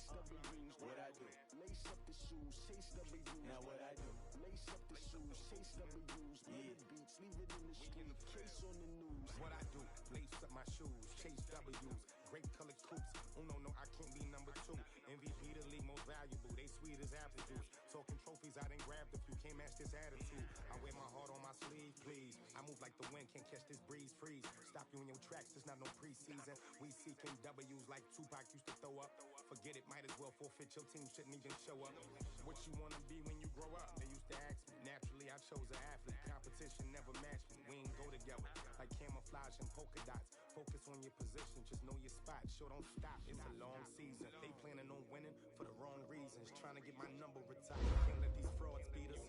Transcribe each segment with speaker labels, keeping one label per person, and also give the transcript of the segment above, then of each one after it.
Speaker 1: What I do? Lace up the shoes, chase W's. Now what I do? Lace up the shoes, chase W's. Yeah. Beats, leave it in the street, case on the news.
Speaker 2: What I do? Lace up my shoes, chase W's. Great colored coops. Oh no, I can't be number 2. MVP the league most valuable. They sweet as apple juice. Talking trophies, I done grabbed a few. Can't match this attitude. I wear my heart on my sleeve, please. I move like the wind, can't catch this breeze. Freeze. Stop you in your tracks. There's not no preseason. We seeking W's like Tupac used to throw up. Forget it, might as well forfeit. Your team shouldn't even show up. What you wanna be when you grow up? They used to ask me. Naturally, I chose an athlete. Competition never matched me. We ain't go together like camouflage and polka dots. Focus on your position, just know your spot. Sure, don't stop. It's a long season. They planning on winning for the wrong reasons. Trying to get my number retired. Can't let these frauds beat us.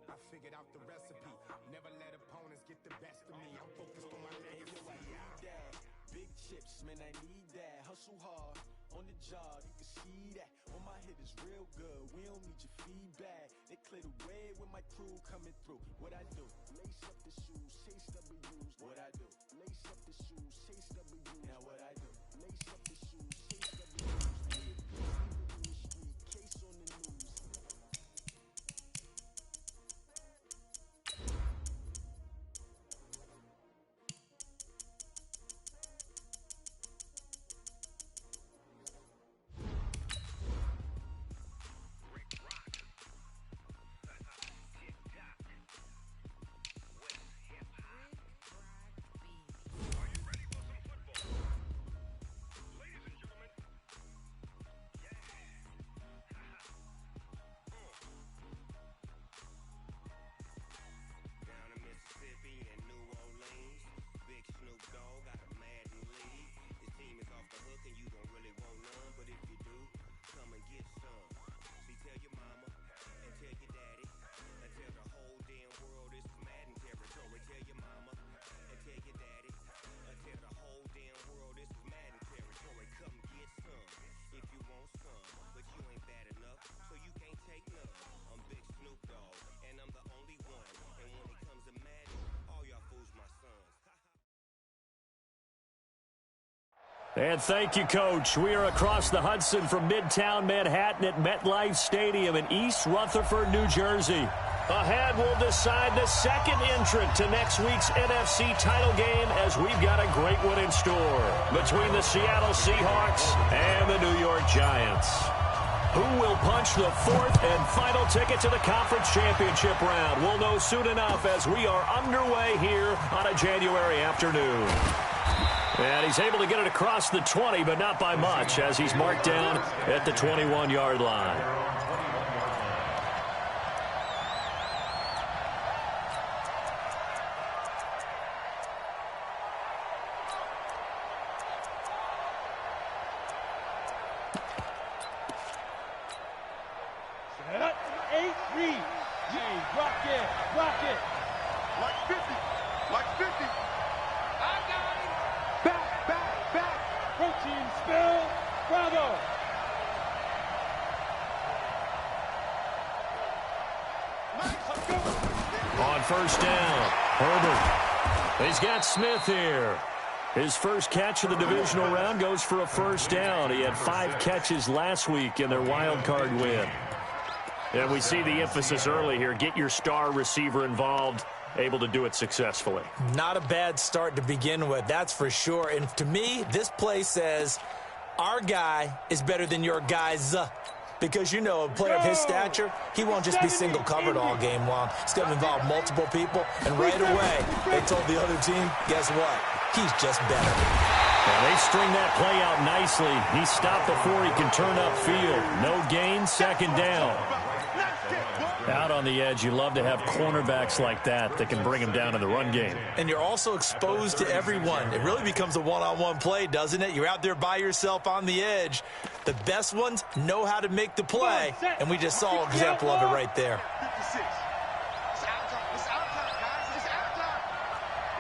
Speaker 2: I figured out the recipe. Never let opponents get the best of me. I'm focused on my legacy.
Speaker 1: I need that. Big chips, man, I need that. Hustle hard on the job, you can see that. On my hit is real good. We don't need your feedback. They clear the way when my crew coming through. What I do? Lace up the shoes, chase W's. What I do? Lace up the shoes, chase W's. Now what I do? Lace up the shoes, chase W's. Leave it in the street, case on the news.
Speaker 3: And thank you, Coach. We are across the Hudson from Midtown Manhattan at MetLife Stadium in East Rutherford, New Jersey. Ahead, we'll decide the second entrant to next week's NFC title game as we've got a great one in store between the Seattle Seahawks and the New York Giants. Who will punch the fourth and final ticket to the conference championship round? We'll know soon enough as we are underway here on a January afternoon. And he's able to get it across the 20, but not by much, as he's marked down at the 21-yard line.
Speaker 4: Set, 8, read. Yay, rock it.
Speaker 5: Like 50, like 50.
Speaker 4: Protein spill, bravo!
Speaker 3: On first down, Herbert. He's got Smith here. His first catch of the divisional round goes for a first down. He had 5 catches last week in their wild card win. And we see the emphasis early here. Get your star receiver involved. Able to do it successfully.
Speaker 6: Not a bad start to begin with, that's for sure. And to me, this play says our guy is better than your guy's. Because, you know, a player of his stature, he won't just be single covered all game long. It's going to involve multiple people. And right away, they told the other team, guess what? He's just better.
Speaker 3: And they string that play out nicely. He stopped before he can turn upfield. No gain, second down. Out on the edge, you love to have cornerbacks like that can bring him down in the run game.
Speaker 6: And you're also exposed to everyone. It really becomes a one-on-one play, doesn't it? You're out there by yourself on the edge. The best ones know how to make the play, and we just saw an example of it right there.
Speaker 5: 56. It's out time. It's out time, guys. It's out time.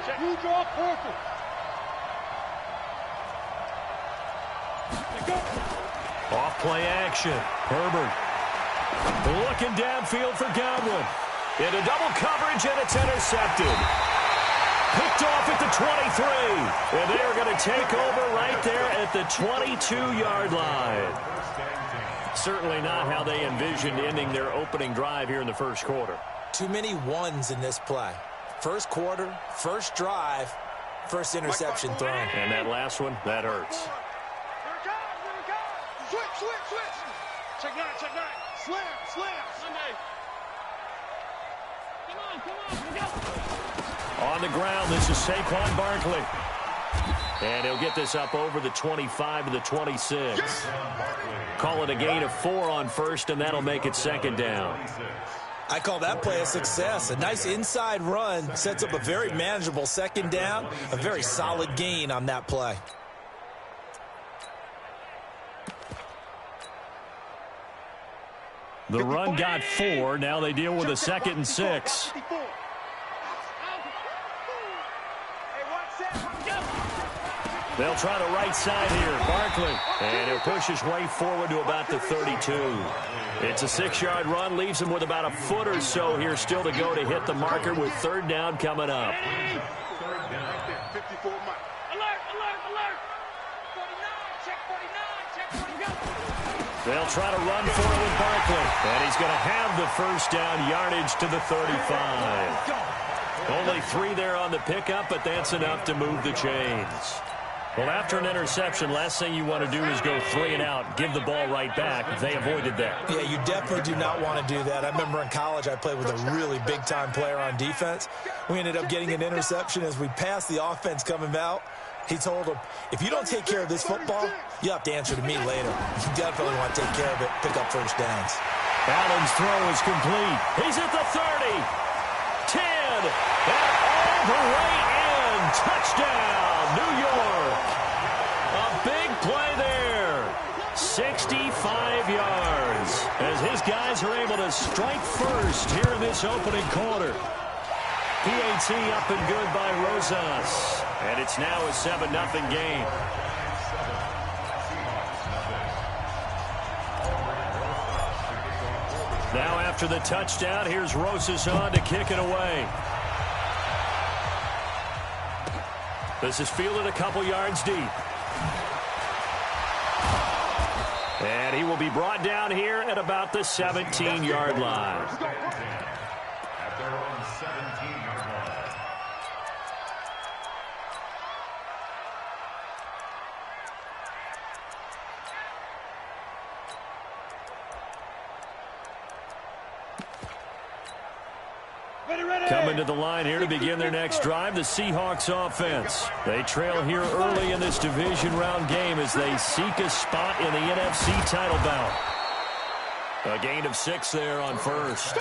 Speaker 4: Check. You draw perfect.
Speaker 3: Off play action. Herbert looking downfield for Godwin. Into double coverage, and it's intercepted. Picked off at the 23. And they're going to take over right there at the 22-yard line. Certainly not how they envisioned ending their opening drive here in the first quarter.
Speaker 6: Too many ones in this play. First quarter, first drive, first interception thrown.
Speaker 3: And that last one, that hurts.
Speaker 5: Switch. Check nine. Slam. Sunday. Come on.
Speaker 3: On the ground, this is Saquon Barkley. And he'll get this up over the 25 to the 26. Call it a gain of 4 on first, and that'll make it second down.
Speaker 6: I call that play a success. A nice inside run sets up a very manageable second down, a very solid gain on that play.
Speaker 3: The run got 4. Now they deal with a 2nd and 6. They'll try the right side here. Barkley. And he'll push his way forward to about the 32. It's a 6-yard run. Leaves him with about a foot or so here still to go to hit the marker with third down coming up.
Speaker 5: Third down right there. 54 Mike. Alert. 49. Check 49.
Speaker 3: They'll try to run for it with Barkley. And he's going to have the first down yardage to the 35. Only 3 there on the pickup, but that's enough to move the chains. Well, after an interception, last thing you want to do is go 3 and out, give the ball right back. They avoided that.
Speaker 6: Yeah, you definitely do not want to do that. I remember in college I played with a really big-time player on defense. We ended up getting an interception as we passed the offense coming out. He told him, if you don't take care of this football, you have to answer to me later. You definitely want to take care of it, pick up first downs.
Speaker 3: Allen's throw is complete. He's at the 30, 10, and all the way in. Touchdown, New York. A big play there. 65 yards as his guys are able to strike first here in this opening quarter. PAT up and good by Rosas. And it's now a 7-0 game. Now after the touchdown, here's Rosas on to kick it away. This is fielded a couple yards deep. And he will be brought down here at about the 17-yard line.
Speaker 7: At their own 17-yard line.
Speaker 3: Coming to the line here to begin their next drive, the Seahawks offense. They trail here early in this division round game as they seek a spot in the NFC title bout. A gain of 6 there on first.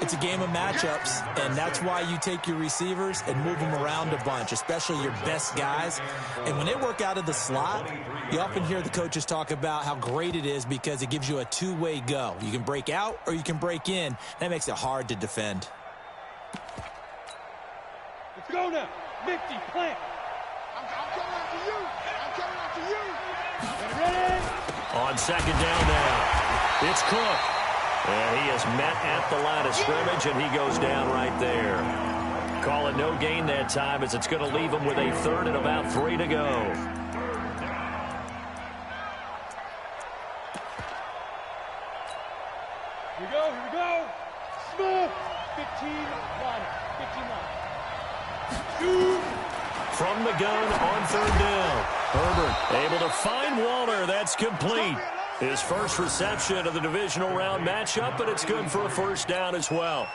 Speaker 6: It's a game of matchups, and that's why you take your receivers and move them around a bunch, especially your best guys. And when they work out of the slot, you often hear the coaches talk about how great it is because it gives you a two-way go. You can break out or you can break in. That makes it hard to defend.
Speaker 4: Let's go now. Mickey, plant.
Speaker 5: I'm coming after you.
Speaker 4: Ready?
Speaker 3: On second down now, it's Cook. And he is met at the line of scrimmage, and he goes down right there. Call it no gain that time as it's going to leave him with a third and about 3 to go.
Speaker 4: Here we go. Smith. 15 line.
Speaker 3: From the gun on third down. Herbert able to find Walter. That's complete. His first reception of the divisional round matchup, but it's good for a first down as well.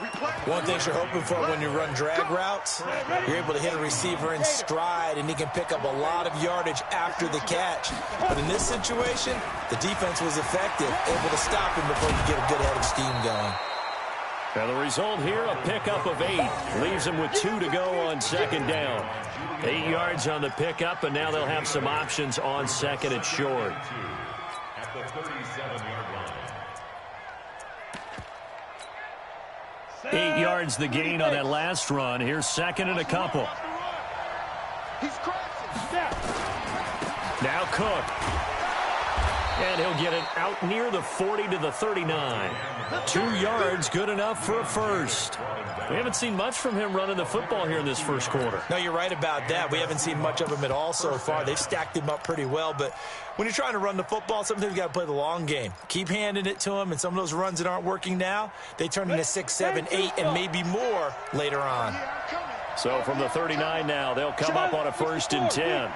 Speaker 6: One thing you're hoping for when you run drag routes, you're able to hit a receiver in stride, and he can pick up a lot of yardage after the catch. But in this situation, the defense was effective, able to stop him before you get a good head of steam going.
Speaker 3: Now the result here, a pickup of 8. Leaves him with 2 to go on second down. 8 yards on the pickup, and now they'll have some options on second and short.
Speaker 7: At the 37-yard line.
Speaker 3: 8 yards the gain on that last run. Here's second and a couple.
Speaker 5: He's crossing.
Speaker 3: Now Cook. And he'll get it out near the 40 to the 39. 2 yards, good enough for a first. We haven't seen much from him running the football here in this first quarter.
Speaker 6: No, you're right about that. We haven't seen much of him at all so far. They've stacked him up pretty well, but when you're trying to run the football, sometimes you got to play the long game. Keep handing it to him, and some of those runs that aren't working now, they turn into 6, 7, 8, and maybe more later on.
Speaker 3: So from the 39 now, they'll come up on a 1st and 10.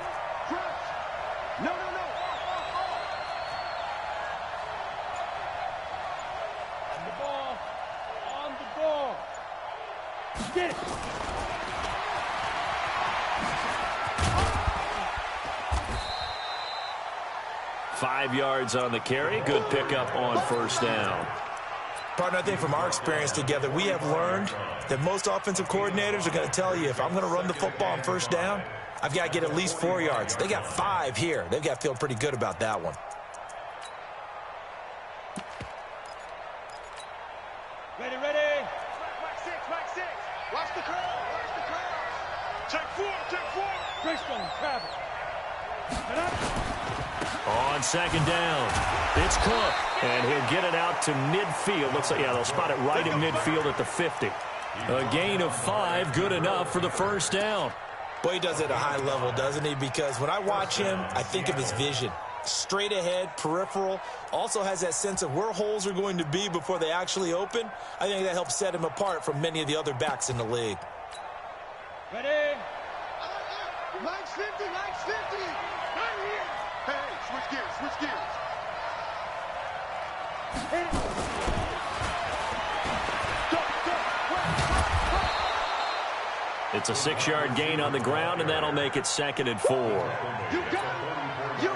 Speaker 4: Get it.
Speaker 3: 5 yards on the carry. Good pickup on 1st down.
Speaker 6: Partner, I think from our experience together, we have learned that most offensive coordinators are going to tell you, if I'm going to run the football on 1st down, I've got to get at least 4 yards. They got 5 here. They've got to feel pretty good about that one.
Speaker 4: Ready.
Speaker 5: Back 6. Watch the curl. Check 4.
Speaker 4: Greystone, travel.
Speaker 3: On 2nd down, it's Cook, and he'll get it out to midfield. Looks like, yeah, they'll spot it right in midfield at the 50. A gain of 5, good enough for the 1st down.
Speaker 6: Boy, he does it at a high level, doesn't he? Because when I watch him, I think of his vision. Straight ahead, peripheral, also has that sense of where holes are going to be before they actually open. I think that helps set him apart from many of the other backs in the league.
Speaker 4: Ready.
Speaker 5: Lights 50. Right here. Hey, switch gears.
Speaker 3: It's a 6-yard gain on the ground, and that'll make it 2nd and 4.
Speaker 5: You got it.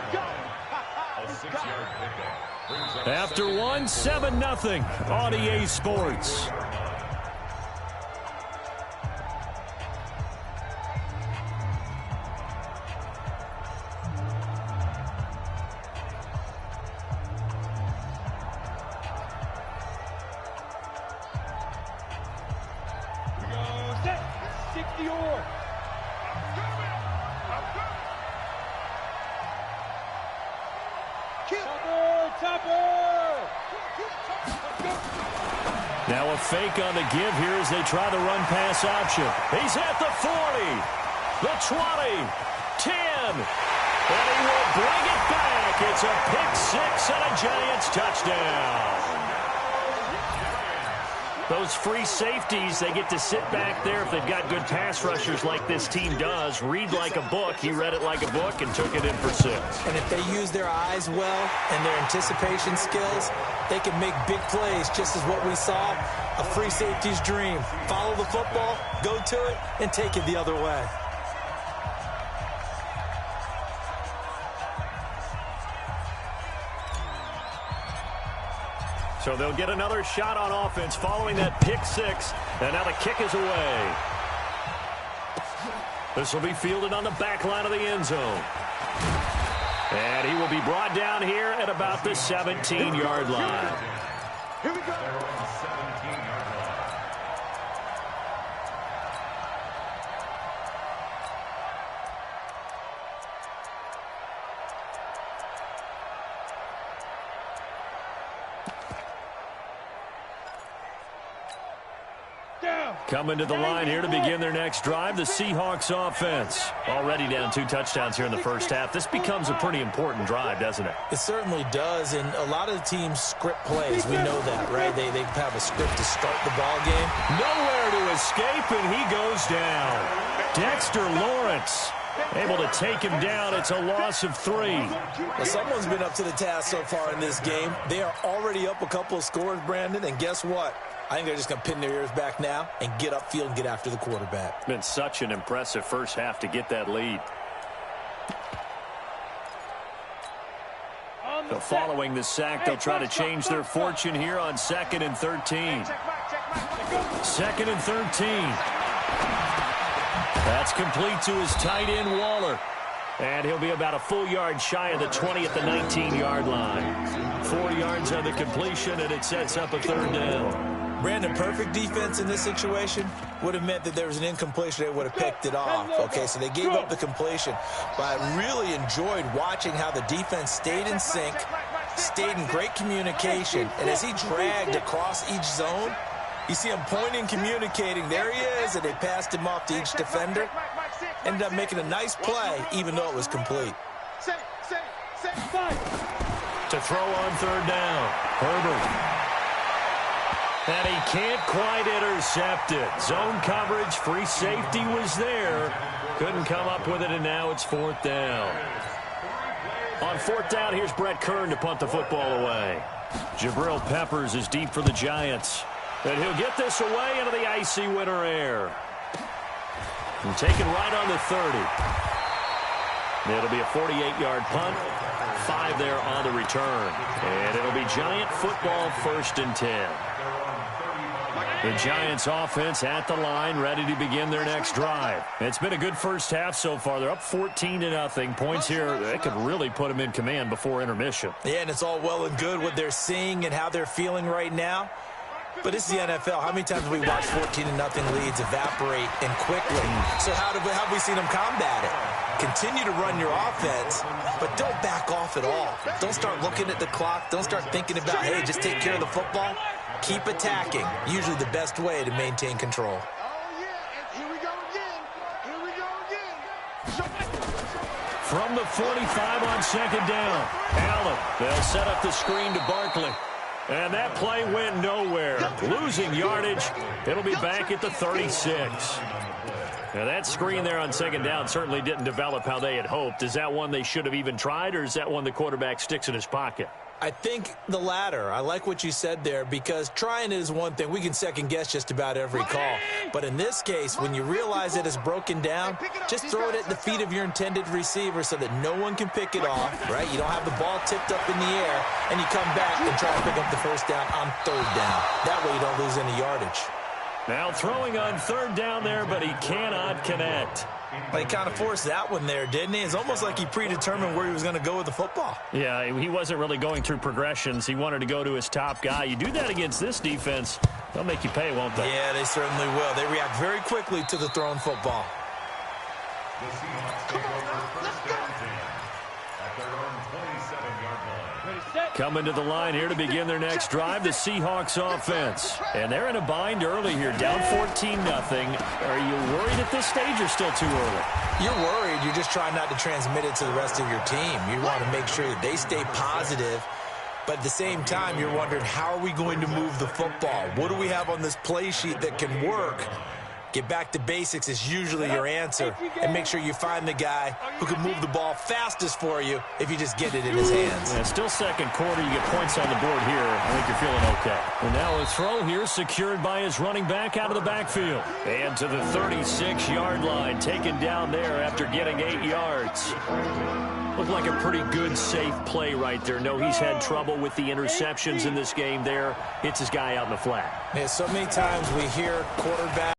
Speaker 7: A 6-yard pickup.
Speaker 3: After 1, 7-0 on EA Sports. Now a fake on the give here as they try the run-pass option. He's at the 40, the 20, 10, and he will bring it back. It's a pick 6 and a Giants touchdown. Those free safeties, they get to sit back there if they've got good pass rushers like this team does. Read like a book. He read it like a book and took it in for 6.
Speaker 6: And if they use their eyes well and their anticipation skills, they can make big plays, just as what we saw, a free safety's dream. Follow the football, go to it, and take it the other way.
Speaker 3: So they'll get another shot on offense following that pick 6, and now the kick is away. This will be fielded on the back line of the end zone. And he will be brought down here at about the 17-yard line.
Speaker 5: Here we go.
Speaker 3: Coming to the line here to begin their next drive, the Seahawks offense. Already down 2 touchdowns here in the first half. This becomes a pretty important drive, doesn't it?
Speaker 6: It certainly does, and a lot of the teams script plays. We know that, right? They have a script to start the ball game.
Speaker 3: Nowhere to escape, and he goes down. Dexter Lawrence able to take him down. It's a loss of 3.
Speaker 6: Well, someone's been up to the task so far in this game. They are already up a couple of scores, Brandon, and guess what? I think they're just going to pin their ears back now and get upfield and get after the quarterback.
Speaker 3: Been such an impressive first half to get that lead. So following the sack, they'll try to change their fortune here on 2nd and 13. 2nd and 13. That's complete to his tight end, Waller. And he'll be about a full yard shy of the 20 at the 19-yard line. 4 yards on the completion, and it sets up a 3rd down.
Speaker 6: Brandon, perfect defense in this situation would have meant that there was an incompletion. They would have picked it off. Okay, so they gave up the completion. But I really enjoyed watching how the defense stayed in sync, stayed in great communication. And as he dragged across each zone, you see him pointing, communicating. There he is, and they passed him off to each defender. Ended up making a nice play, even though it was complete.
Speaker 3: To throw on third down, Herbert. And he can't quite intercept it. Zone coverage, free safety was there. Couldn't come up with it, and now it's fourth down. On fourth down, here's Brett Kern to punt the football away. Jabril Peppers is deep for the Giants. And he'll get this away into the icy winter air. And taken right on the 30. It'll be a 48-yard punt. 5 there on the return. And it'll be Giant football, 1st and 10. The Giants offense at the line, ready to begin their next drive. It's been a good first half so far. They're up 14-0. Points here, they could really put them in command before intermission.
Speaker 6: Yeah, and it's all well and good what they're seeing and how they're feeling right now. But it's the NFL. How many times have we watched 14-0 leads evaporate and quickly? So how have we seen them combat it? Continue to run your offense, but don't back off at all. Don't start looking at the clock. Don't start thinking about, hey, just take care of the football. Keep attacking. Usually the best way to maintain control.
Speaker 3: From the 45 on second down, Allen. They'll set up the screen to Barkley. And that play went nowhere. Losing yardage. It'll be back at the 36. Now that screen there on second down certainly didn't develop how they had hoped. Is that one they should have even tried, or is that one the quarterback sticks in his pocket?
Speaker 6: I think the latter. I like what you said there, because trying it is one thing. We can second-guess just about every call. But in this case, when you realize it is broken down, just throw it at the feet of your intended receiver so that no one can pick it off, right? You don't have the ball tipped up in the air, and you come back and try to pick up the first down on third down. That way you don't lose any yardage.
Speaker 3: Now throwing on third down there, but he cannot connect.
Speaker 6: Well, he kind of forced that one there, didn't he? It's almost like he predetermined where he was going to go with the football.
Speaker 3: Yeah, he wasn't really going through progressions. He wanted to go to his top guy. You do that against this defense, they'll make you pay, won't they?
Speaker 6: Yeah, they certainly will. They react very quickly to the thrown football.
Speaker 7: The Seahawks take over first down 10 at their own 27-yard line.
Speaker 3: Coming to the line here to begin their next drive, the Seahawks offense. And they're in a bind early here, down 14-0. Are you worried at this stage or still too early?
Speaker 6: You're worried. You're just trying not to transmit it to the rest of your team. You want to make sure that they stay positive. But at the same time, you're wondering, how are we going to move the football? What do we have on this play sheet that can work? Get back to basics is usually your answer. And make sure you find the guy who can move the ball fastest for you if you just get it in his hands.
Speaker 3: Yeah, still second quarter. You get points on the board here. I think you're feeling okay. And now a throw here secured by his running back out of the backfield. And to the 36-yard line, taken down there after getting 8 yards. Looked like a pretty good, safe play right there. No, he's had trouble with the interceptions in this game there. Hits his guy out in the flat.
Speaker 6: Yeah, so many times we hear quarterbacks,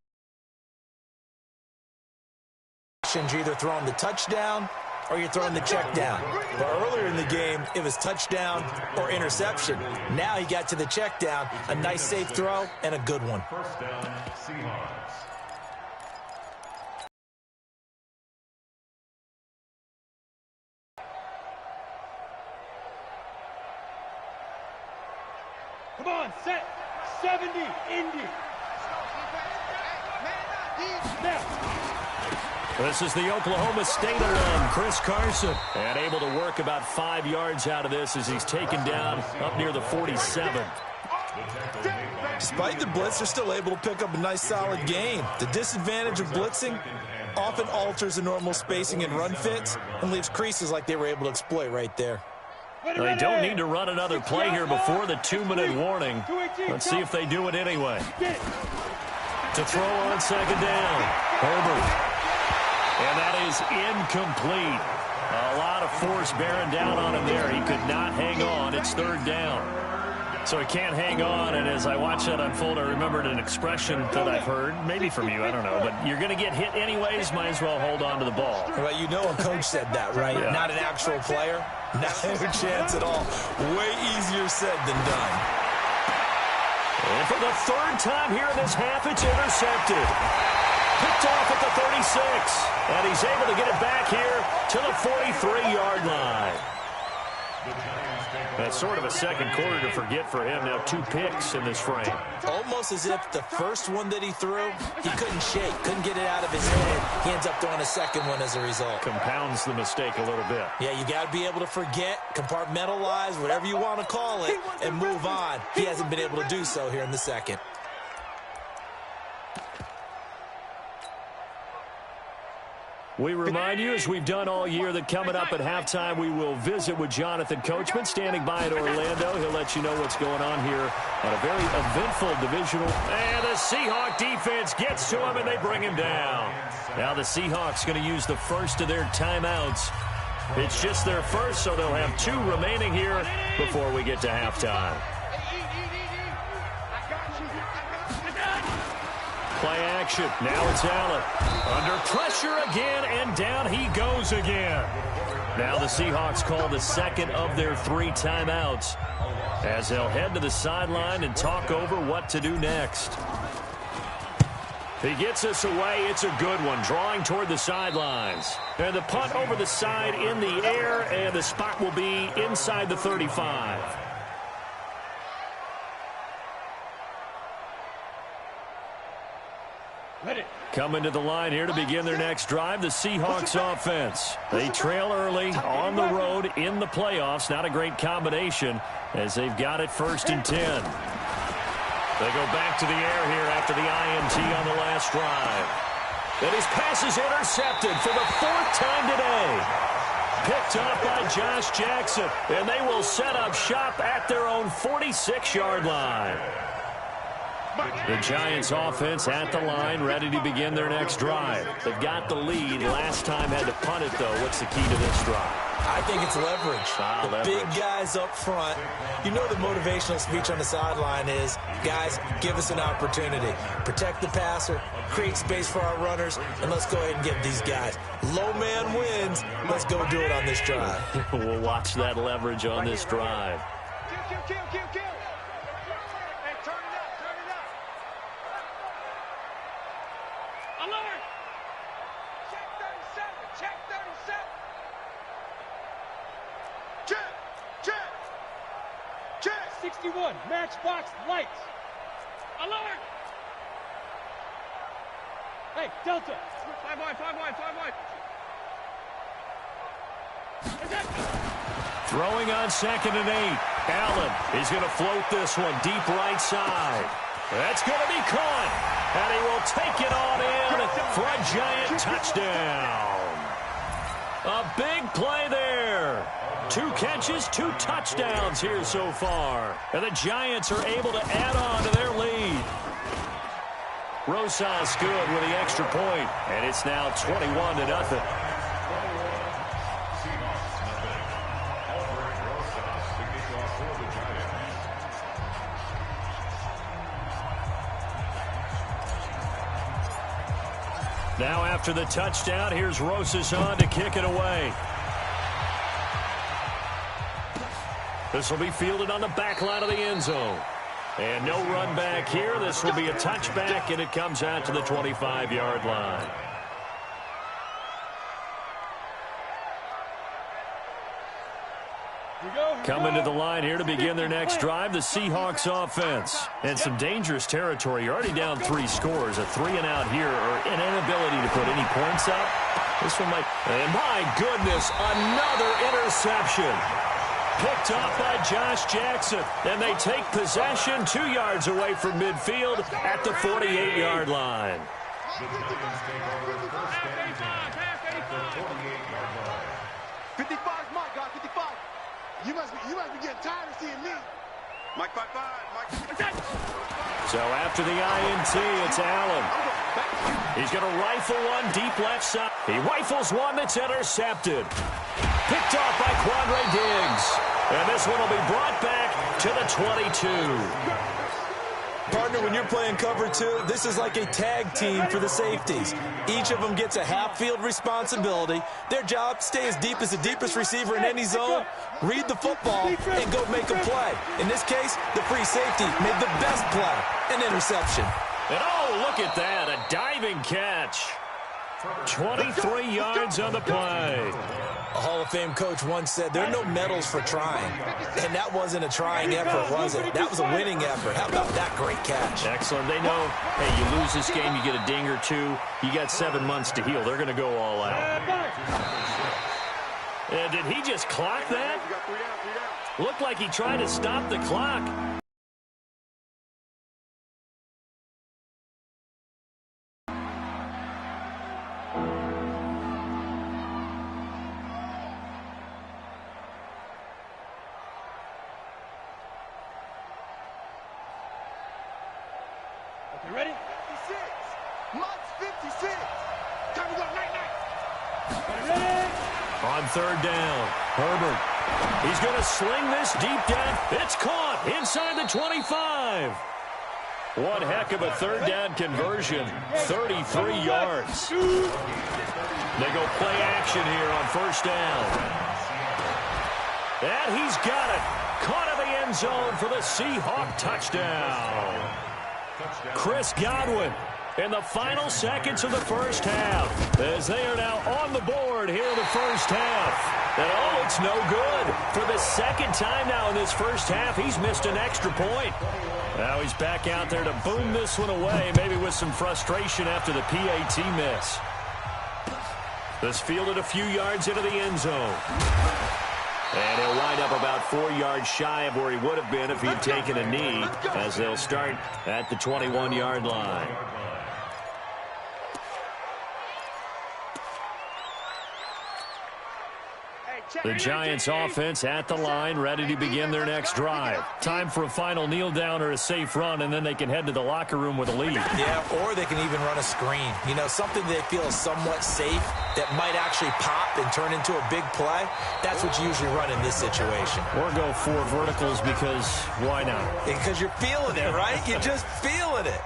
Speaker 6: you're either throwing the touchdown or you're throwing the check down. But earlier in the game, it was touchdown or interception. Now he got to the check down, a nice safe throw, and a good one.
Speaker 7: First down, Seahawks.
Speaker 4: Come on, set. 70, Indy. Now.
Speaker 3: This is the Oklahoma State alum, Chris Carson, and able to work about 5 yards out of this as he's taken down up near the 47.
Speaker 6: Despite the blitz, they're still able to pick up a nice, solid gain. The disadvantage of blitzing often alters the normal spacing and run fits and leaves creases like they were able to exploit right there.
Speaker 3: They don't need to run another play here before the 2-minute warning. Let's see if they do it anyway. To throw on second down, Herbert. And that is incomplete. A lot of force bearing down on him there. He could not hang on. It's third down. So he can't hang on, and as I watch that unfold, I remembered an expression that I've heard, maybe from you, I don't know, but you're going to get hit anyways, might as well hold on to the ball.
Speaker 6: Well, you know a coach said that, right?
Speaker 3: Yeah.
Speaker 6: Not an actual player. Not a chance at all. Way easier said than done.
Speaker 3: And for the third time here in this half, it's intercepted. Picked off at the 36, and he's able to get it back here to the 43-yard line.
Speaker 7: The Giants
Speaker 3: That's sort of a second quarter to forget for him. Now 2 picks in this frame.
Speaker 6: Almost as if the first one that he threw, he couldn't shake, couldn't get it out of his head. He ends up throwing a second one as a result.
Speaker 3: Compounds the mistake a little bit.
Speaker 6: Yeah, you got to be able to forget, compartmentalize, whatever you want to call it, and move on. He hasn't been able to do so here in the second.
Speaker 3: We remind you, as we've done all year, that coming up at halftime, we will visit with Jonathan Coachman, standing by in Orlando. He'll let you know what's going on here on a very eventful divisional. And the Seahawk defense gets to him, and they bring him down. Now the Seahawks going to use the first of their timeouts. It's just their first, so they'll have 2 remaining here before we get to halftime. Play action. Now it's Allen. Under pressure again, and down he goes again. Now the Seahawks call the second of their 3 timeouts as they'll head to the sideline and talk over what to do next. He gets us away. It's a good one, drawing toward the sidelines. And the punt over the side in the air, and the spot will be inside the 35. Coming to the line here to begin their next drive, the Seahawks offense. They trail early on the road in the playoffs. Not a great combination as they've got it 1st and 10. They go back to the air here after the INT on the last drive. And his pass is intercepted for the 4th time today. Picked off by Josh Jackson, and they will set up shop at their own 46-yard line. The Giants offense at the line, ready to begin their next drive. They've got the lead. Last time had to punt it, though. What's the key to this drive?
Speaker 6: I think it's leverage. Big guys up front. You know the motivational speech on the sideline is, guys, give us an opportunity. Protect the passer, create space for our runners, and let's go ahead and get these guys. Low man wins. Let's go do it on this drive.
Speaker 3: We'll watch that leverage on this drive.
Speaker 5: Kill. Hey, turn it up. Alert! Check 37. Check.
Speaker 4: 61, matchbox lights.
Speaker 5: Alert!
Speaker 4: Hey, Delta.
Speaker 5: 5 wide.
Speaker 3: Throwing on 2nd and 8. Allen is going to float this one deep right side. That's going to be caught. And he will take it on in for a Giant touchdown. A big play there. 2 catches, 2 touchdowns here so far. And the Giants are able to add on to their lead. Rosas good with the extra point. And it's now 21-0. Now after the touchdown, here's Rosas on to kick it away. This will be fielded on the back line of the end zone. And no run back here. This will be a touchback, and it comes out to the 25-yard line. Coming to the line here to begin their next drive, the Seahawks offense. And some dangerous territory. You're already down 3 scores. A 3-and-out here, or an inability to put any points up. This one might... And my goodness, another interception. Picked off by Josh Jackson. And they take possession 2 yards away from midfield at the 48-yard line.
Speaker 7: The Giants take over 1st and 10 at the 48-yard line.
Speaker 5: 55 is my guy, 55. You must be getting tired of seeing me. Mike 5-5.
Speaker 3: So after the INT, it's Allen. He's going to rifle one deep left side. He rifles one that's intercepted. Picked off by Quandre Diggs. And this one will be brought back to the 22.
Speaker 6: Partner, when you're playing cover 2, this is like a tag team for the safeties. Each of them gets a half-field responsibility. Their job, stay as deep as the deepest receiver in any zone, read the football, and go make a play. In this case, the free safety made the best play, an interception.
Speaker 3: And oh, look at that, a diving catch. 23 yards on the play.
Speaker 6: A Hall of Fame coach once said, there are no medals for trying. And that wasn't a trying effort, was it? That was a winning effort. How about that great catch?
Speaker 3: Excellent. They know, hey, you lose this game, you get a ding or two. You got 7 months to heal. They're going to go all out. Did he just clock that? Looked like he tried to stop the clock.
Speaker 4: You ready?
Speaker 5: 56. Mike's 56. Time to go night-night.
Speaker 4: Ready?
Speaker 3: On third down, Herbert. He's going to sling this deep down. It's caught inside the 25. One heck of a third down conversion. 33 yards. They go play action here on first down. And he's got it. Caught in the end zone for the Seahawk touchdown. Chris Godwin in the final seconds of the first half, as they are now on the board here in the first half. And oh, it's no good. For the second time now in this first half, he's missed an extra point. Now he's back out there to boom this one away, maybe with some frustration after the PAT miss. This fielded a few yards into the end zone. And he'll wind up about 4 yards shy of where he would have been if he'd taken a knee, as they'll start at the 21-yard line. The Giants offense at the line, ready to begin their next drive. Time for a final kneel down or a safe run, and then they can head to the locker room with a lead.
Speaker 6: Yeah, or they can even run a screen. You know, something they feel is somewhat safe that might actually pop and turn into a big play. That's what you usually run in this situation.
Speaker 3: Or go 4 verticals, because why not?
Speaker 6: Because you're feeling it, right? You're just feeling it.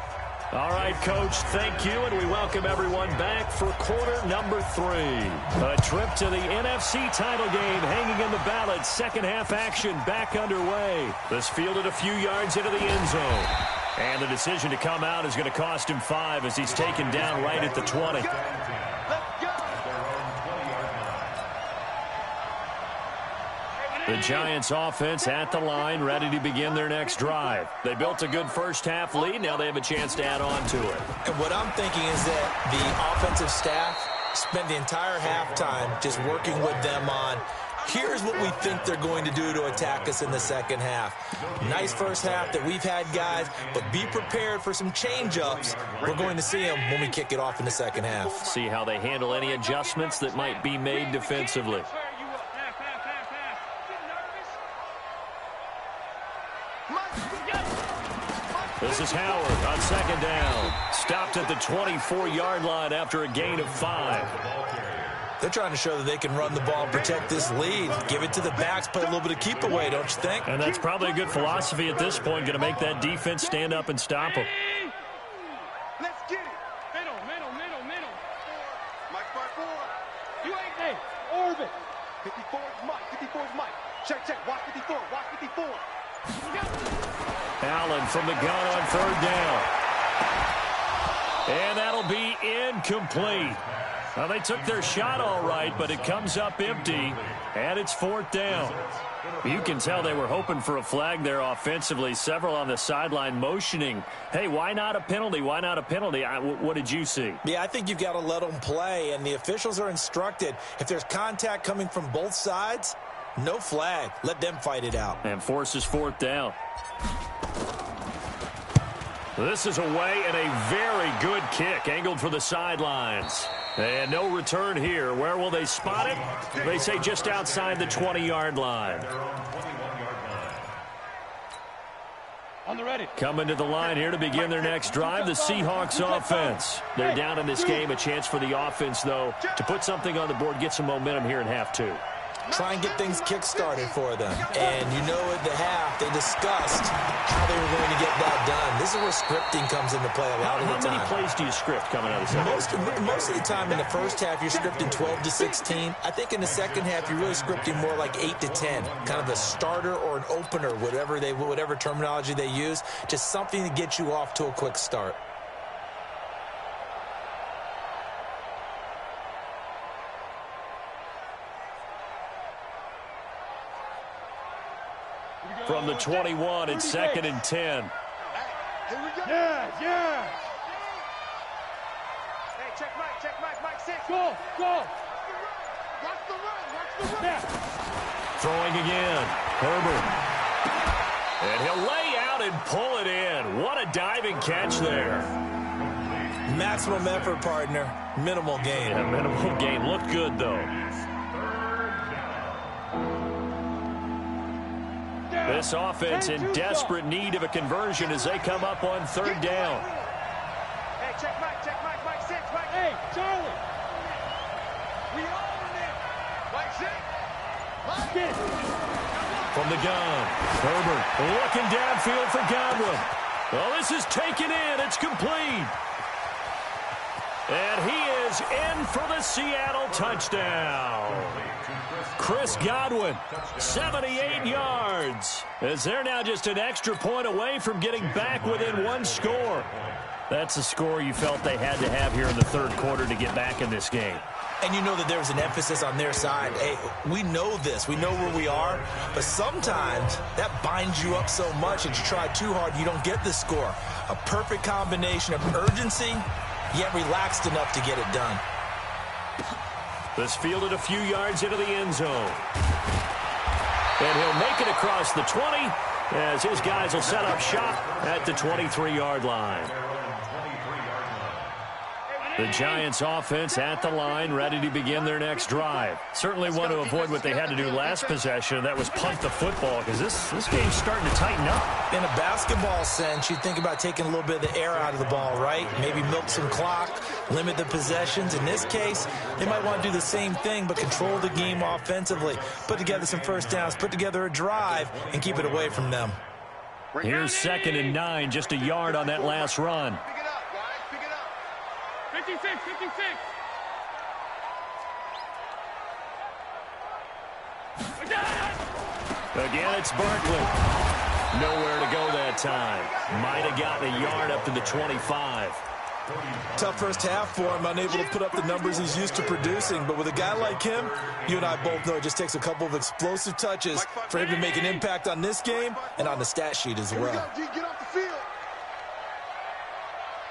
Speaker 3: All right, Coach, thank you, and we welcome everyone back for quarter number 3. A trip to the NFC title game hanging in the balance. Second half action back underway. This fielded a few yards into the end zone. And the decision to come out is going to cost him 5 as he's taken down right at the 20. The Giants offense at the line, ready to begin their next drive. They built a good first half lead. Now they have a chance to add on to it.
Speaker 6: And what I'm thinking is that the offensive staff spent the entire halftime just working with them on, here's what we think they're going to do to attack us in the second half. Nice first half that we've had, guys, but be prepared for some change-ups. We're going to see them when we kick it off in the second half.
Speaker 3: See how they handle any adjustments that might be made defensively. This is Howard on second down. Stopped at the 24-yard line after a gain of 5.
Speaker 6: They're trying to show that they can run the ball and protect this lead. Give it to the backs, play a little bit of keep away, don't you think?
Speaker 3: And that's probably a good philosophy at this point, going to make that defense stand up and stop them.
Speaker 5: Let's get it. Middle. Mike 5-4.
Speaker 4: You ain't there. Orbit.
Speaker 5: 54 is Mike. 54 is Mike. Check. Watch 54. Watch 54.
Speaker 3: Allen from the gun on third down. And that'll be incomplete. Well, they took their shot all right, but it comes up empty, and it's 4th down. You can tell they were hoping for a flag there offensively. Several on the sideline motioning, hey, why not a penalty? Why not a penalty? What did you see?
Speaker 6: Yeah, I think you've got to let them play, and the officials are instructed, if there's contact coming from both sides, no flag. Let them fight it out.
Speaker 3: And forces 4th down. This is away, and a very good kick angled for the sidelines. And no return here. Where will they spot it? They say just outside the 20-yard line.
Speaker 4: On the ready.
Speaker 3: Coming to the line here to begin their next drive, the Seahawks offense. They're down in this game. A chance for the offense, though, to put something on the board, get some momentum here in half 2.
Speaker 6: Try and get things kick-started for them. And you know at the half, they discussed how they were going to get that done. This is where scripting comes into play a lot of the time.
Speaker 3: How many plays do you script coming out of the second?
Speaker 6: Most of the time in the first half, you're scripting 12 to 16. I think in the second half, you're really scripting more like 8 to 10. Kind of a starter or an opener, whatever terminology they use. Just something to get you off to a quick start.
Speaker 3: from the 21. It's 2nd and 10.
Speaker 5: Here we go.
Speaker 4: Yeah.
Speaker 5: Hey, check Mike 6.
Speaker 4: Go.
Speaker 5: Watch the run.
Speaker 4: Yeah.
Speaker 3: Throwing again. Herbert. And he'll lay out and pull it in. What a diving catch there.
Speaker 6: Maximum effort, partner. Minimal gain.
Speaker 3: Yeah, minimal gain. Looked good, though. This offense in desperate need of a conversion as they come up on 3rd down.
Speaker 5: Hey, check Mike 6. Mike.
Speaker 4: Hey, Charlie.
Speaker 5: We own it. Mike 6.
Speaker 4: Get.
Speaker 3: From the gun, Herbert looking downfield for Godwin. Well, this is taken in. It's complete. And he is in for the Seattle touchdown. Chris Godwin, 78 yards. As they're now just an extra point away from getting back within 1 score. That's a score you felt they had to have here in the 3rd quarter to get back in this game.
Speaker 6: And you know that there was an emphasis on their side. Hey, we know this. We know where we are. But sometimes that binds you up so much and you try too hard, you don't get the score. A perfect combination of urgency, yet relaxed enough to get it done.
Speaker 3: This fielded a few yards into the end zone. And he'll make it across the 20 as his guys will set up shop at the 23-yard line. The Giants offense at the line, ready to begin their next drive. Certainly want to avoid what they had to do last possession. That was punt the football, because this game's starting to tighten up.
Speaker 6: In a basketball sense, you think about taking a little bit of the air out of the ball, right? Maybe milk some clock, limit the possessions. In this case, they might want to do the same thing, but control the game offensively. Put together some first downs, put together a drive, and keep it away from them.
Speaker 3: Here's 2nd and 9, just a yard on that last run.
Speaker 4: 56.
Speaker 3: Again, it's Barkley. Nowhere to go that time. Might have gotten a yard up to the 25.
Speaker 6: Tough first half for him, unable to put up the numbers he's used to producing. But with a guy like him, you and I both know it just takes a couple of explosive touches for him to make an impact on this game and on the stat sheet as well.
Speaker 5: Get off the field.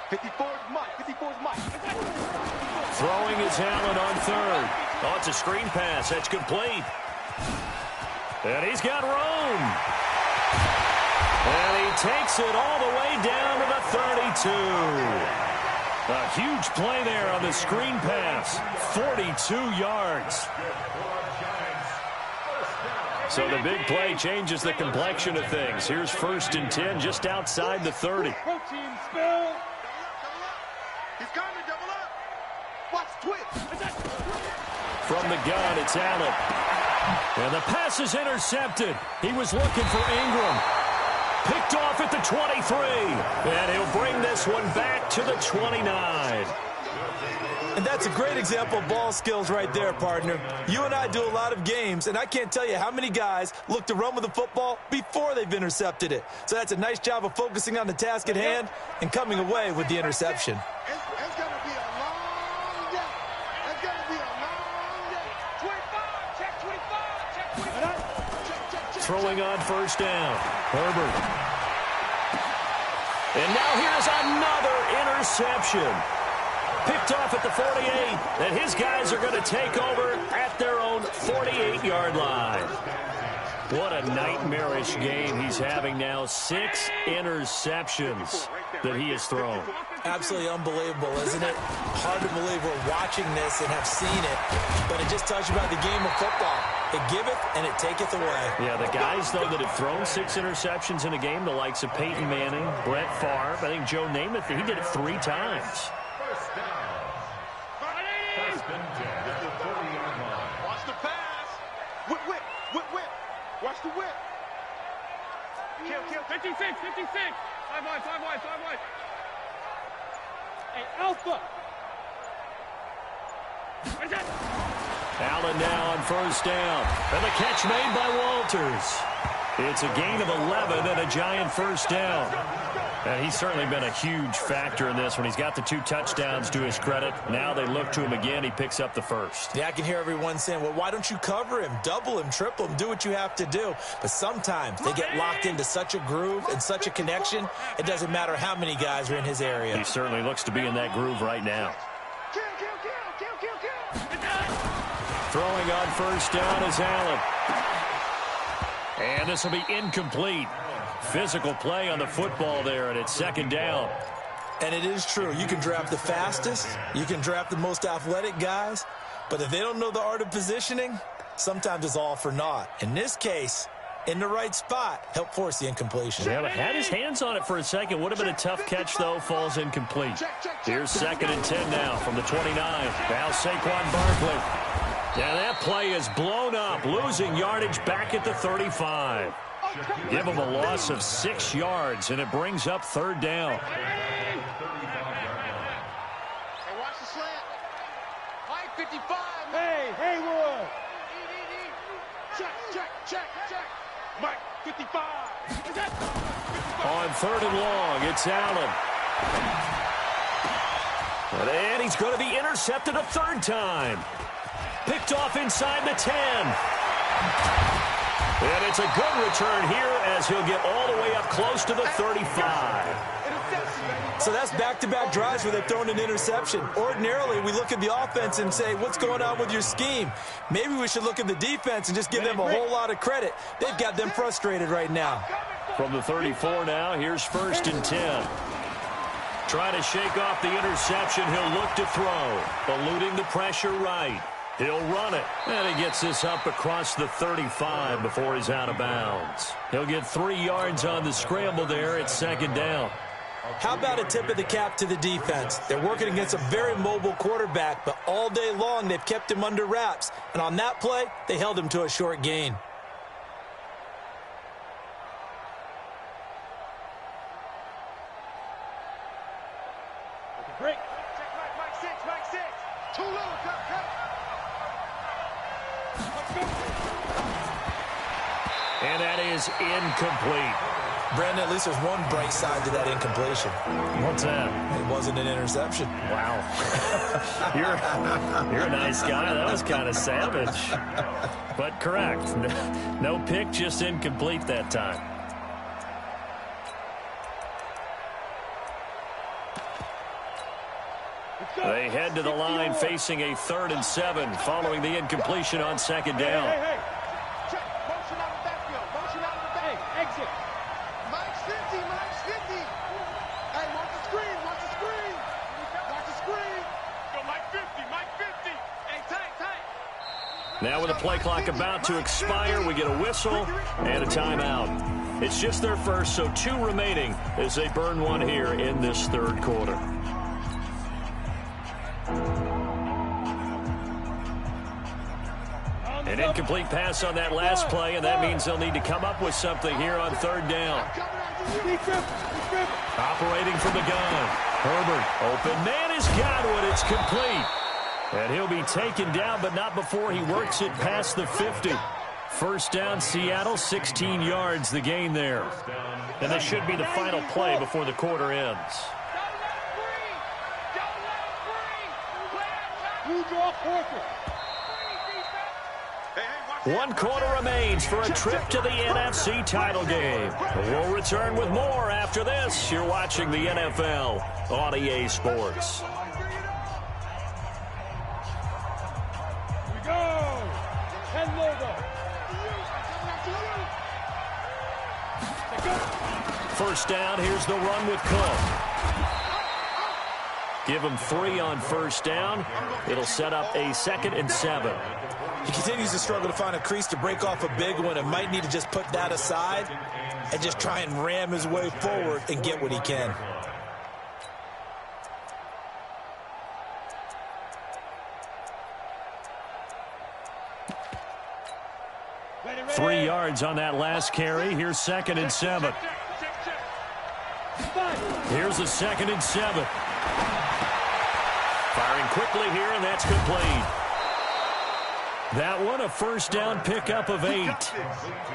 Speaker 5: 54 is Mike.
Speaker 3: Throwing is Allen on 3rd. Oh, it's a screen pass. That's complete. And he's got room. And he takes it all the way down to the 32. A huge play there on the screen pass. 42 yards. So the big play changes the complexion of things. Here's 1st and 10 just outside the 30.
Speaker 4: Protein spill.
Speaker 5: He's coming, double up. Watch twitch.
Speaker 3: From the gun, it's Allen. And the pass is intercepted. He was looking for Ingram. Picked off at the 23. And he'll bring this one back to the 29.
Speaker 6: And that's a great example of ball skills right there, partner. You and I do a lot of games, and I can't tell you how many guys look to run with the football before they've intercepted it. So that's a nice job of focusing on the task at hand and coming away with the interception.
Speaker 5: It's going to be a long day. It's going to be a long day. 25, check 25, check 25.
Speaker 3: Throwing on 1st down. Herbert. And now here's another interception. Picked off at the 48, and his guys are going to take over at their own 48-yard line. What a nightmarish game he's having now. 6 interceptions that he has thrown.
Speaker 6: Absolutely unbelievable, isn't it? Hard to believe we're watching this and have seen it, but it just tells you about the game of football. It giveth and it taketh away.
Speaker 3: Yeah, the guys, though, that have thrown 6 interceptions in a game, the likes of Peyton Manning, Brett Favre, I think Joe Namath, he did it 3 times.
Speaker 5: Watch the pass. Whip. Watch the whip. Kill.
Speaker 4: 56. 5 wide. Hey, Alpha.
Speaker 3: Allen now on 1st down. And the catch made by Walters. It's a gain of 11 and a giant first down. And he's certainly been a huge factor in this when he's got the 2 touchdowns to his credit. Now they look to him again. He picks up the first.
Speaker 6: Yeah, I can hear everyone saying, well, why don't you cover him, double him, triple him, do what you have to do. But sometimes they get locked into such a groove and such a connection, it doesn't matter how many guys are in his area.
Speaker 3: He certainly looks to be in that groove right now. Throwing on first down is Allen. And this will be incomplete. Physical play on the football there, and it's second down.
Speaker 6: And it is true. You can draft the fastest. You can draft the most athletic guys. But if they don't know the art of positioning, sometimes it's all for naught. In this case, in the right spot, help force the incompletion.
Speaker 3: Yeah, had his hands on it for a second. Would have been a tough catch, though. Falls incomplete. Here's 2nd and 10 now from the 29. Now Saquon Barkley. Yeah, that play is blown up, losing yardage back at the 35. Give him a loss of 6 yards, and it brings up 3rd down.
Speaker 5: Hey, watch the slant. Mike 55.
Speaker 4: Hey, Haywood.
Speaker 5: Check. Mike 55.
Speaker 3: On 3rd and long, it's Allen. And he's going to be intercepted a 3rd time. Picked off inside the 10. And it's a good return here as he'll get all the way up close to the 35.
Speaker 6: So that's back-to-back drives where they've thrown an interception. Ordinarily, we look at the offense and say, what's going on with your scheme? Maybe we should look at the defense and just give them a whole lot of credit. They've got them frustrated right now.
Speaker 3: From the 34 now, here's 1st and 10. Trying to shake off the interception, he'll look to throw. Eluding the pressure right. He'll run it. And he gets this up across the 35 before he's out of bounds. He'll get 3 yards on the scramble there at 2nd down.
Speaker 6: How about a tip of the cap to the defense? They're working against a very mobile quarterback, but all day long they've kept him under wraps. And on that play, they held him to a short gain.
Speaker 4: Break.
Speaker 5: Mike 6. Too low, cut.
Speaker 3: And that is incomplete.
Speaker 6: Brandon, at least there's one bright side to that incompletion.
Speaker 3: What's that?
Speaker 6: It wasn't an interception.
Speaker 3: Wow. You're a nice guy. That was kind of savage. But correct. No pick, just incomplete that time. They head to the line facing a 3rd and 7 following the incompletion on 2nd down.
Speaker 5: Hey. Check. Motion out of the backfield.
Speaker 4: Hey, exit.
Speaker 5: Mike's 50. Hey, watch the screen. Watch the screen. Go, Mike 50. Hey, tight.
Speaker 3: Now with the play clock about to expire, we get a whistle and a timeout. It's just their first, so 2 remaining as they burn one here in this 3rd quarter. An incomplete pass on that last play, and that means they'll need to come up with something here on 3rd down. Operating from the gun. Herbert, open man has got one. It's complete. And he'll be taken down, but not before he works it past the 50. First down, Seattle, 16 yards the gain there. And this should be the final play before the quarter ends.
Speaker 4: You draw quarter.
Speaker 3: 1 quarter remains for a trip to the NFC title game. We'll return with more after this. You're watching the NFL on EA Sports.
Speaker 4: Here we go. 10 logo.
Speaker 3: First down, here's the run with Cook. Give him 3 on first down. It'll set up a 2nd and 7.
Speaker 6: He continues to struggle to find a crease to break off a big one and might need to just put that aside and just try and ram his way forward and get what he can.
Speaker 4: Ready.
Speaker 3: 3 yards on that last carry. Here's 2nd and 7. Here's a 2nd and 7. Firing quickly here, and that's complete. That one a first down pickup of 8.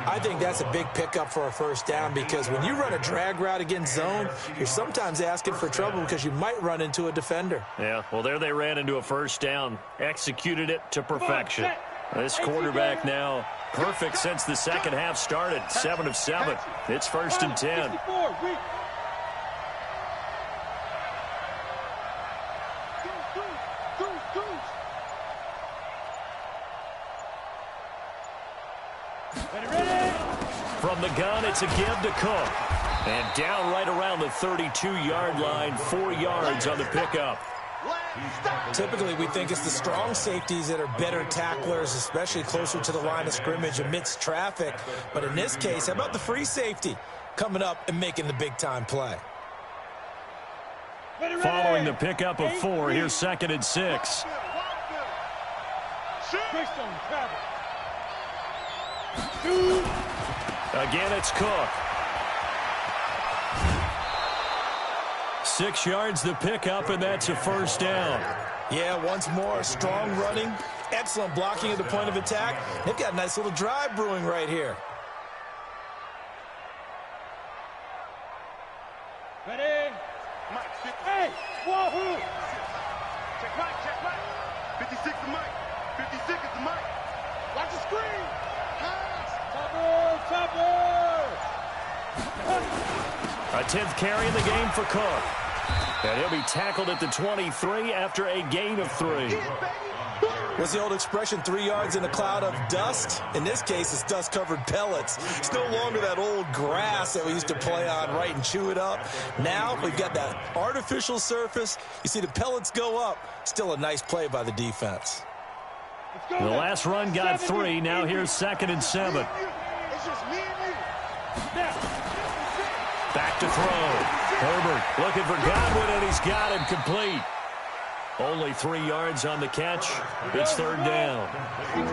Speaker 6: I think that's a big pickup for a first down because when you run a drag route against zone, you're sometimes asking for trouble because you might run into a defender.
Speaker 3: Yeah, well, there they ran into a first down. Executed it to perfection. This quarterback now perfect since the second half started. 7 of 7. It's 1st and 10. From the gun, it's a give to Cook. And down right around the 32-yard line, 4 yards on the pickup.
Speaker 6: Typically, we think it's the strong safeties that are better tacklers, especially closer to the line of scrimmage amidst traffic. But in this case, how about the free safety coming up and making the big-time play?
Speaker 3: Following the pickup of 4, here's 2nd and 6. Again, it's Cook. 6 yards the pickup, and that's a first down.
Speaker 6: Yeah, once more, strong running, excellent blocking at the point of attack. They've got a nice little drive brewing right here.
Speaker 5: Ready? Mike, hey, wahoo! Check Mike. 56 is Mike. 56 is the Mike. Watch the screen. Topper!
Speaker 3: A 10th carry in the game for Cook. And he'll be tackled at the 23 after a gain of 3.
Speaker 6: What's the old expression, 3 yards in a cloud of dust? In this case, it's dust-covered pellets. It's no longer that old grass that we used to play on, right, and chew it up. Now we've got that artificial surface. You see the pellets go up. Still a nice play by the defense.
Speaker 3: The last run got 3. Now here's 2nd and 7. Back to throw. Herbert looking for Godwin, and he's got him complete. Only 3 yards on the catch. It's 3rd down.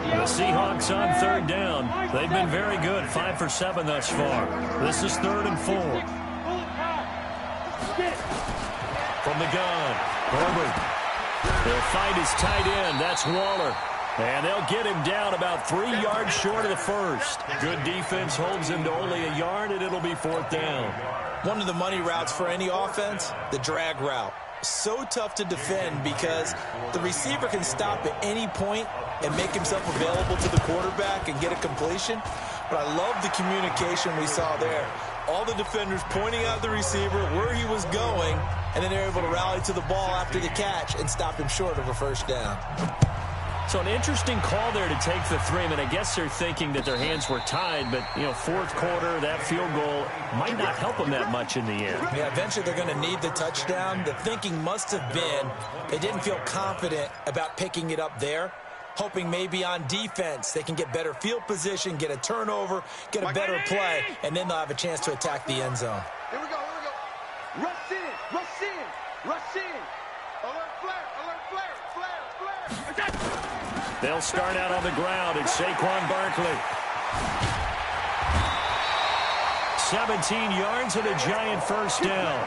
Speaker 3: The Seahawks on 3rd down. They've been very good, 5 for 7 thus far. This is 3rd and 4. From the gun, Herbert. They'll find his tight end. That's Waller. And they'll get him down about 3 yards short of the first. Good defense holds him to only a yard, and it'll be 4th down.
Speaker 6: One of the money routes for any offense, the drag route. So tough to defend because the receiver can stop at any point and make himself available to the quarterback and get a completion. But I love the communication we saw there. All the defenders pointing out the receiver, where he was going, and then they're able to rally to the ball after the catch and stop him short of a first down.
Speaker 3: So an interesting call there to take the 3. I mean, I guess they're thinking that their hands were tied, but, you know, 4th quarter, that field goal might not help them that much in the end.
Speaker 6: Yeah, eventually they're going to need the touchdown. The thinking must have been they didn't feel confident about picking it up there, hoping maybe on defense they can get better field position, get a turnover, get a better play, and then they'll have a chance to attack the end zone.
Speaker 5: Here we go. Rush in, rush in, rush in. Alert flare, flare.
Speaker 3: They'll start out on the ground. It's Saquon Barkley. 17 yards and a giant first down.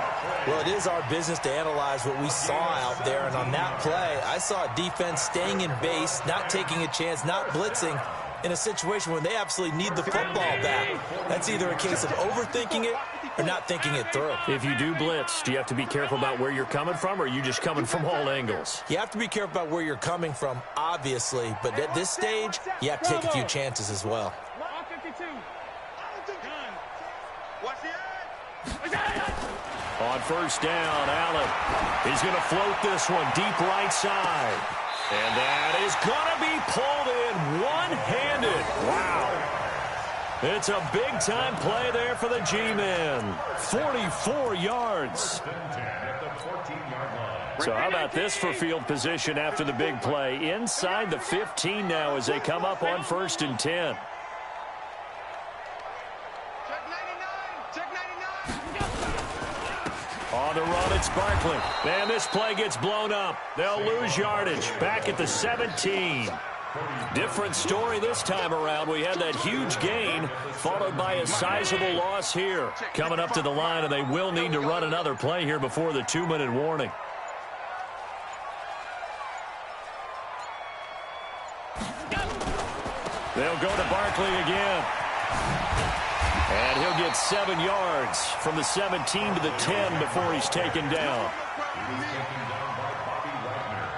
Speaker 6: Well, it is our business to analyze what we saw out there, and on that play, I saw a defense staying in base, not taking a chance, not blitzing in a situation where they absolutely need the football back. That's either a case of overthinking it or not thinking it through.
Speaker 3: If you do blitz, do you have to be careful about where you're coming from, or are you just coming from all angles?
Speaker 6: You have to be careful about where you're coming from, obviously, but at this stage, you have to take a few chances as well.
Speaker 3: On first down, Allen. He's going to float this one deep right side. And that is going to be pulled in one-handed. Wow. It's a big-time play there for the G-men. 44 yards. So how about this for field position after the big play? Inside the 15 now as they come up on 1st and 10. On the run, it's Barkley. And this play gets blown up. They'll lose yardage. Back at the 17. Different story this time around. We had that huge gain, followed by a sizable loss here. Coming up to the line, and they will need to run another play here before the 2-minute warning. go to Barkley again. And he'll get 7 yards from the 17 to the 10 before he's taken down.
Speaker 7: He was taken down by Bobby Wagner.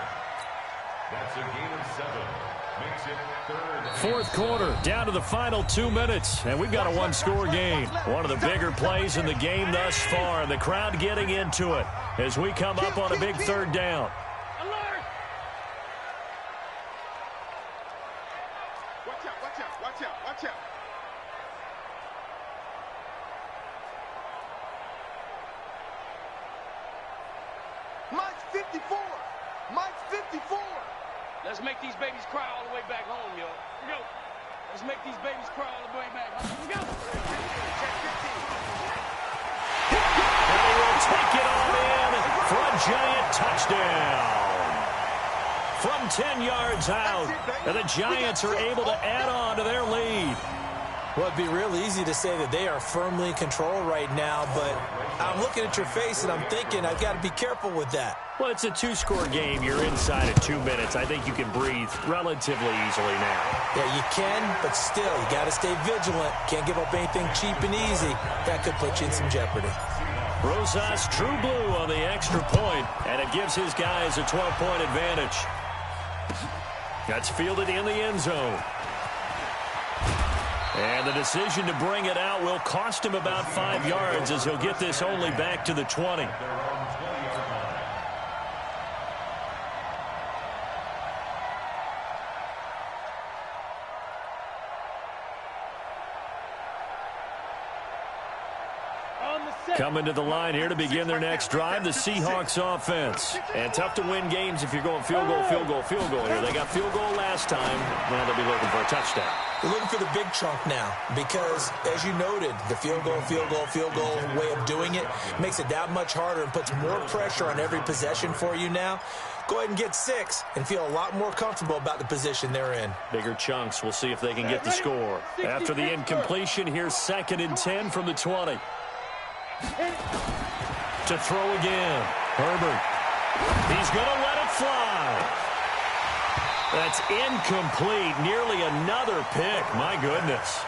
Speaker 7: That's a gain of 7. Makes it 3rd.
Speaker 3: Fourth quarter, down to the final 2 minutes, and we've got a one-score game. One of the bigger plays in the game thus far, and the crowd getting into it as we come up on a big 3rd down.
Speaker 5: Watch out, watch out, watch out, watch out. Mike's 54. Mike's 54.
Speaker 4: Let's make these babies cry all the way back home, yo. Here we go. Let's make these babies cry all the way back home. Here we go.
Speaker 5: Check 15.
Speaker 3: And they will take it all in for a giant touchdown. From 10 yards out, and the Giants are able to add on to their lead.
Speaker 6: Well, it'd be real easy to say that they are firmly in control right now, but I'm looking at your face and I'm thinking I've got to be careful with that.
Speaker 3: Well, it's a 2-score game. You're inside of 2 minutes. I think you can breathe relatively easily now.
Speaker 6: Yeah, you can, but still, you got to stay vigilant. Can't give up anything cheap and easy. That could put you in some jeopardy.
Speaker 3: Rosas true blue on the extra point, and it gives his guys a 12-point advantage. That's fielded in the end zone. And the decision to bring it out will cost him about 5 yards as he'll get this only back to the 20. Coming to the line here to begin their next drive, the Seahawks offense. And tough to win games if you're going field goal, field goal, field goal here. They got field goal last time. Now they'll be looking for a touchdown.
Speaker 6: They're looking for the big chunk now because, as you noted, the field goal way of doing it makes it that much harder and puts more pressure on every possession for you now. Go ahead and get 6 and feel a lot more comfortable about the position they're in.
Speaker 3: Bigger chunks. We'll see if they can get the score. After the incompletion, here's 2nd and 10 from the 20. To throw again. Herbert. He's going to let it fly. That's incomplete. Nearly another pick. My goodness.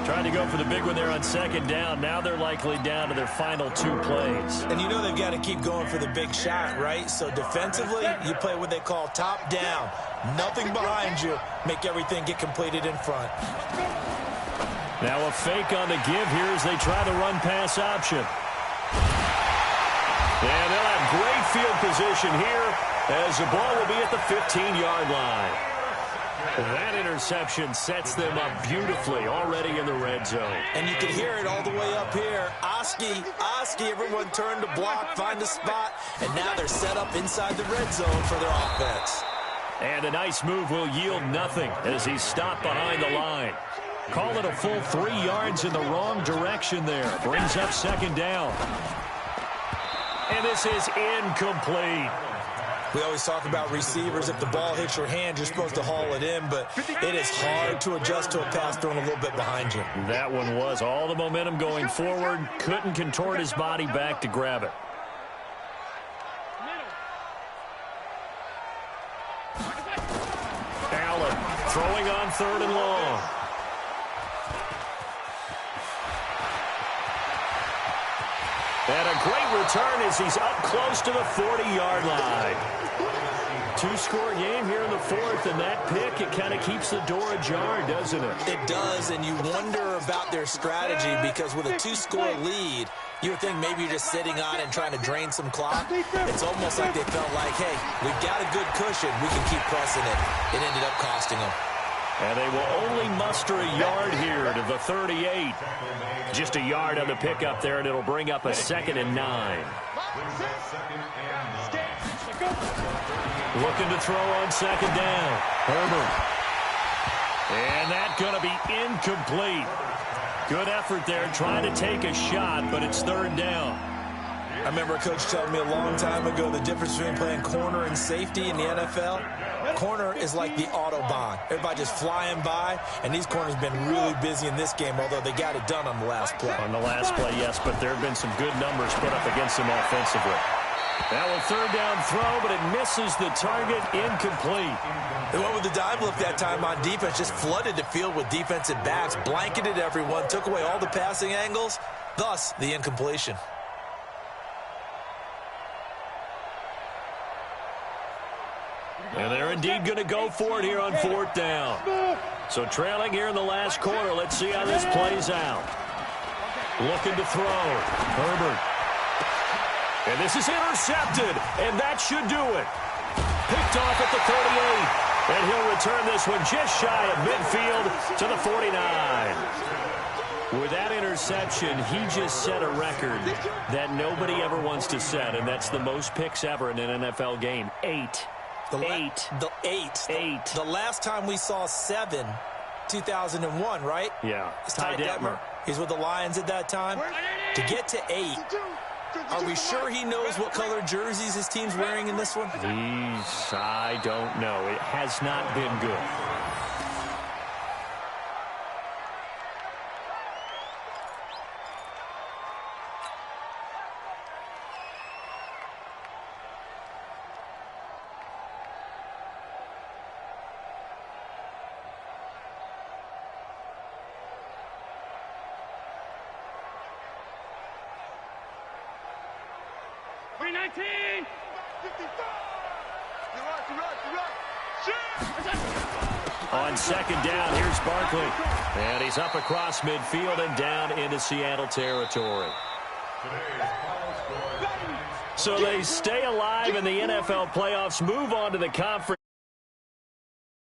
Speaker 3: Trying to go for the big one there on 2nd down. Now they're likely down to their final 2 plays.
Speaker 6: And you know they've got to keep going for the big shot, right? So defensively, you play what they call top down. Nothing behind you. Make everything get completed in front.
Speaker 3: Now a fake on the give here as they try the run-pass option. And they'll have great field position here as the ball will be at the 15-yard line. That interception sets them up beautifully already in the red zone.
Speaker 6: And you can hear it all the way up here. Oski, everyone turned to block, find a spot, and now they're set up inside the red zone for their offense.
Speaker 3: And a nice move will yield nothing as he's stopped behind the line. Call it a full 3 yards in the wrong direction there. Brings up 2nd down. And this is incomplete.
Speaker 6: We always talk about receivers. If the ball hits your hand, you're supposed to haul it in, but it is hard to adjust to a pass thrown a little bit behind you.
Speaker 3: That one was all the momentum going forward. Couldn't contort his body back to grab it. Allen throwing on 3rd and long. And a great return as he's up close to the 40-yard line. 2-score game here in the 4th, and that pick, it kind of keeps the door ajar, doesn't it?
Speaker 6: It does, and you wonder about their strategy because with a 2-score lead, you would think maybe you're just sitting on and trying to drain some clock. It's almost like they felt like, hey, we've got a good cushion. We can keep pressing it. It ended up costing them.
Speaker 3: And they will only muster a yard here to the 38. Just a yard on the pickup there, and it'll bring up a 2nd and 9. Looking to throw on 2nd down. Herbert. And that's going to be incomplete. Good effort there, trying to take a shot, but it's 3rd down.
Speaker 6: I remember a coach telling me a long time ago the difference between playing corner and safety in the NFL. Corner is like the Autobahn. Everybody just flying by, and these corners have been really busy in this game, although they got it done on the last play.
Speaker 3: On the last play, yes, but there have been some good numbers put up against them offensively. That will third down throw, but it misses the target, incomplete.
Speaker 6: They went with the dime look that time on defense, just flooded the field with defensive backs, blanketed everyone, took away all the passing angles, thus the incompletion.
Speaker 3: And they're indeed going to go for it here on fourth down. So trailing here in the last quarter, let's see how this plays out. Looking to throw. Herbert. And this is intercepted, and that should do it. Picked off at the 38, and he'll return this one just shy of midfield to the 49. With that interception, he just set a record that nobody ever wants to set, and that's the most picks ever in an NFL game. 8. The last time we saw 7, 2001, right? Yeah.
Speaker 6: It's Ty Detmer. He's with the Lions at that time. To get to 8, are we sure he knows what color jerseys his team's wearing in this one?
Speaker 3: I don't know. It has not been good. On second down, here's Barkley. And he's up across midfield and down into Seattle territory. So they stay alive in the NFL playoffs, move on to the conference.